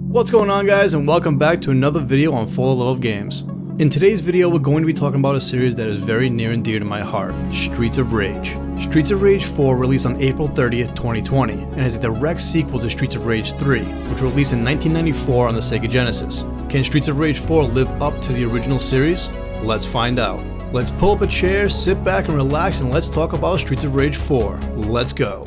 What's going on, guys, and welcome back to another video on For the Love of Games. In today's video, we're going to be talking about a series that is very near and dear to my heart, Streets of Rage. Streets of Rage 4 released on April 30th, 2020, and is a direct sequel to Streets of Rage 3, which released in 1994 on the Sega Genesis. Can Streets of Rage 4 live up to the original series? Let's find out. Let's pull up a chair, sit back and relax, and let's talk about Streets of Rage 4. Let's go.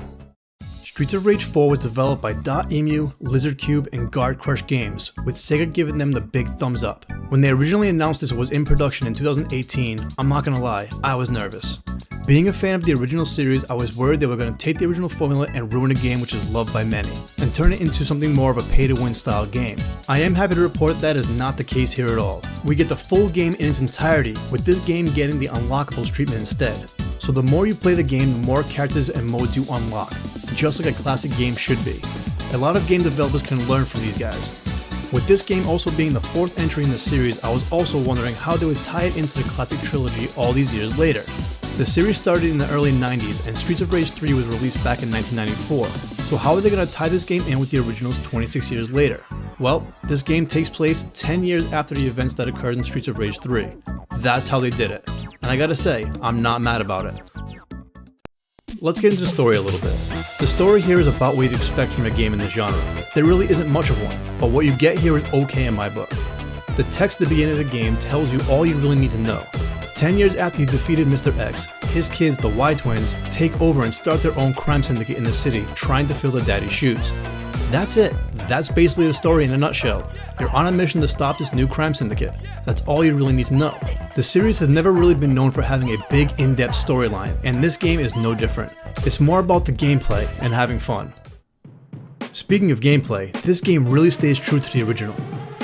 Streets of Rage 4 was developed by Dotemu, Lizard Cube, and Guard Crush Games, with Sega giving them the big thumbs up. When they originally announced this was in production in 2018, I'm not gonna lie, I was nervous. Being a fan of the original series, I was worried they were going to take the original formula and ruin a game which is loved by many, and turn it into something more of a pay-to-win style game. I am happy to report that is not the case here at all. We get the full game in its entirety, with this game getting the unlockables treatment instead. So the more you play the game, the more characters and modes you unlock, just like a classic game should be. A lot of game developers can learn from these guys. With this game also being the fourth entry in the series, I was also wondering how they would tie it into the classic trilogy all these years later. The series started in the early 90s, and Streets of Rage 3 was released back in 1994, so how are they going to tie this game in with the originals 26 years later? Well, this game takes place 10 years after the events that occurred in Streets of Rage 3. That's how they did it, and I gotta say, I'm not mad about it. Let's get into the story a little bit. The story here is about what you'd expect from a game in this genre. There really isn't much of one, but what you get here is okay in my book. The text at the beginning of the game tells you all you really need to know. 10 years after you defeated Mr. X, his kids, the Y-Twins, take over and start their own crime syndicate in the city, trying to fill their daddy's shoes. That's it. That's basically the story in a nutshell. You're on a mission to stop this new crime syndicate. That's all you really need to know. The series has never really been known for having a big, in-depth storyline, and this game is no different. It's more about the gameplay and having fun. Speaking of gameplay, this game really stays true to the original.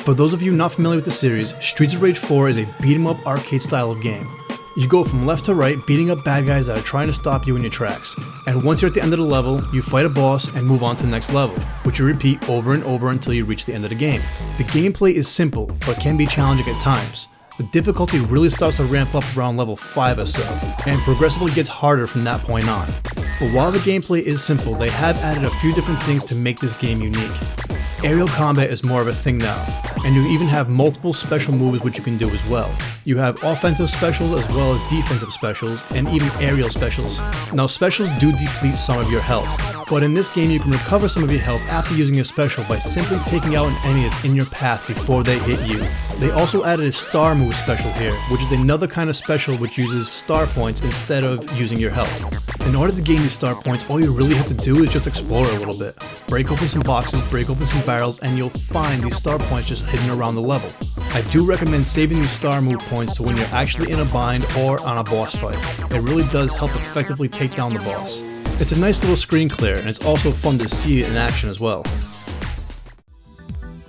For those of you not familiar with the series, Streets of Rage 4 is a beat-em-up arcade style of game. You go from left to right, beating up bad guys that are trying to stop you in your tracks, and once you're at the end of the level, you fight a boss and move on to the next level, which you repeat over and over until you reach the end of the game. The gameplay is simple, but can be challenging at times. The difficulty really starts to ramp up around level 5 or so, and progressively gets harder from that point on. But while the gameplay is simple, they have added a few different things to make this game unique. Aerial combat is more of a thing now, and you even have multiple special moves which you can do as well. You have offensive specials as well as defensive specials, and even aerial specials. Now specials do deplete some of your health, but in this game you can recover some of your health after using a special by simply taking out an enemy that's in your path before they hit you. They also added a star move special here, which is another kind of special which uses star points instead of using your health. In order to gain these star points, all you really have to do is just explore a little bit. Break open some boxes, break open some barrels, and you'll find these star points just hidden around the level. I do recommend saving these star move points to when you're actually in a bind or on a boss fight. It really does help effectively take down the boss. It's a nice little screen clear, and it's also fun to see it in action as well.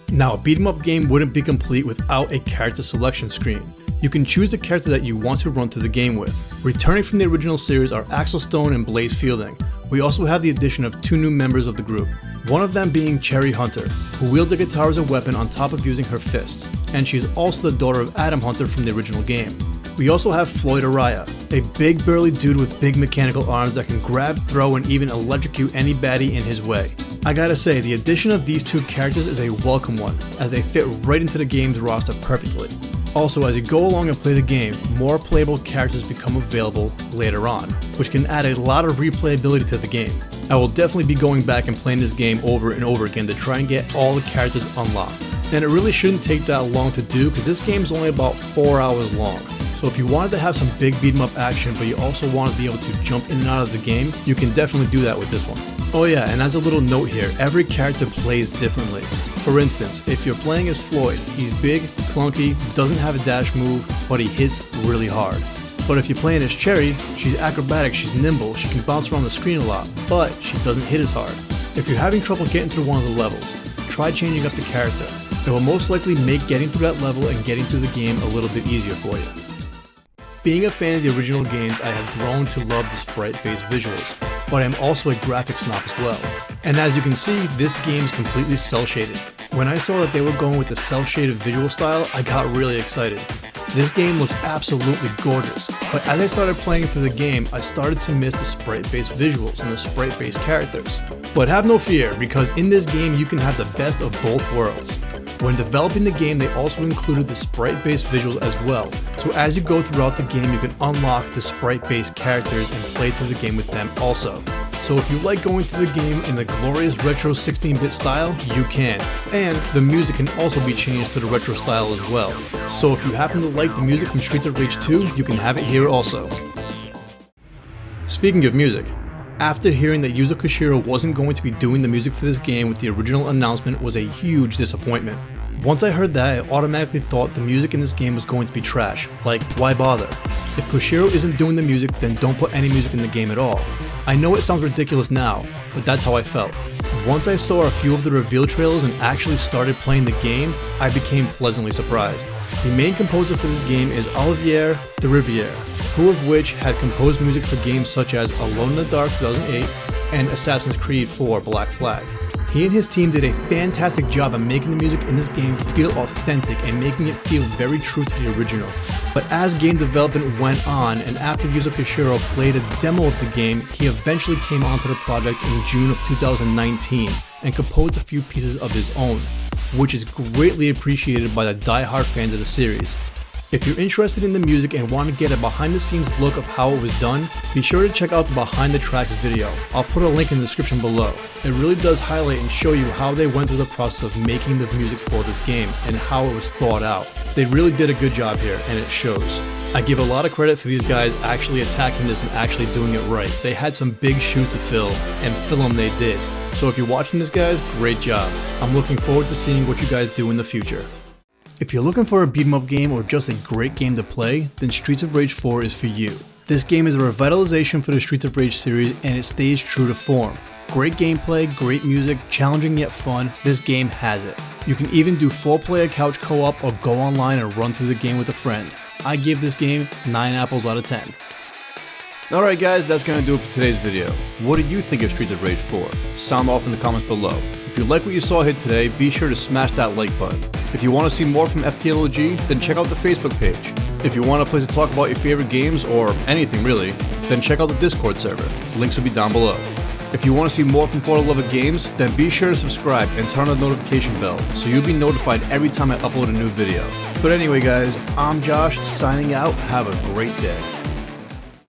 Now, a beat 'em up game wouldn't be complete without a character selection screen. You can choose the character that you want to run through the game with. Returning from the original series are Axel Stone and Blaze Fielding. We also have the addition of two new members of the group, one of them being Cherry Hunter, who wields a guitar as a weapon on top of using her fists, and she is also the daughter of Adam Hunter from the original game. We also have Floyd Araya, a big burly dude with big mechanical arms that can grab, throw, and even electrocute any baddie in his way. I gotta say, the addition of these two characters is a welcome one, as they fit right into the game's roster perfectly. Also, as you go along and play the game, more playable characters become available later on, which can add a lot of replayability to the game. I will definitely be going back and playing this game over and over again to try and get all the characters unlocked. And it really shouldn't take that long to do, because this game is only about 4 hours long. So if you wanted to have some big beat 'em up action, but you also want to be able to jump in and out of the game, you can definitely do that with this one. Oh yeah, and as a little note here, every character plays differently. For instance, if you're playing as Floyd, he's big, clunky, doesn't have a dash move, but he hits really hard. But if you're playing as Cherry, she's acrobatic, she's nimble, she can bounce around the screen a lot, but she doesn't hit as hard. If you're having trouble getting through one of the levels, try changing up the character. It will most likely make getting through that level and getting through the game a little bit easier for you. Being a fan of the original games, I have grown to love the sprite-based visuals, but I am also a graphics snob as well. And as you can see, this game is completely cel-shaded. When I saw that they were going with the cel-shaded visual style, I got really excited. This game looks absolutely gorgeous, but as I started playing through the game, I started to miss the sprite-based visuals and the sprite-based characters. But have no fear, because in this game you can have the best of both worlds. When developing the game, they also included the sprite-based visuals as well, so as you go throughout the game you can unlock the sprite-based characters and play through the game with them also. So if you like going through the game in the glorious retro 16-bit style, you can. And the music can also be changed to the retro style as well. So if you happen to like the music from Streets of Rage 2, you can have it here also. Speaking of music, after hearing that Yuzo Koshiro wasn't going to be doing the music for this game with the original announcement was a huge disappointment. Once I heard that, I automatically thought the music in this game was going to be trash. Like, why bother? If Koshiro isn't doing the music, then don't put any music in the game at all. I know it sounds ridiculous now, but that's how I felt. Once I saw a few of the reveal trailers and actually started playing the game, I became pleasantly surprised. The main composer for this game is Olivier de Riviere, who of which had composed music for games such as Alone in the Dark 2008 and Assassin's Creed 4 Black Flag. He and his team did a fantastic job of making the music in this game feel authentic and making it feel very true to the original. But as game development went on, and after Yuzo Koshiro played a demo of the game, he eventually came onto the project in June of 2019 and composed a few pieces of his own, which is greatly appreciated by the die-hard fans of the series. If you're interested in the music and want to get a behind the scenes look of how it was done, be sure to check out the behind the tracks video. I'll put a link in the description below. It really does highlight and show you how they went through the process of making the music for this game and how it was thought out. They really did a good job here and it shows. I give a lot of credit for these guys actually attacking this and actually doing it right. They had some big shoes to fill, and fill them they did. So if you're watching this guys, great job. I'm looking forward to seeing what you guys do in the future. If you're looking for a beat 'em up game or just a great game to play, then Streets of Rage 4 is for you. This game is a revitalization for the Streets of Rage series and it stays true to form. Great gameplay, great music, challenging yet fun, this game has it. You can even do 4-player couch co-op or go online and run through the game with a friend. I give this game 9 apples out of 10. Alright guys, that's gonna do it for today's video. What do you think of Streets of Rage 4? Sound off in the comments below. If you like what you saw here today, be sure to smash that like button. If you want to see more from FTLOG, then check out the Facebook page. If you want a place to talk about your favorite games, or anything really, then check out the Discord server. Links will be down below. If you want to see more from For the Love of Games, then be sure to subscribe and turn on the notification bell, so you'll be notified every time I upload a new video. But anyway guys, I'm Josh, signing out, have a great day.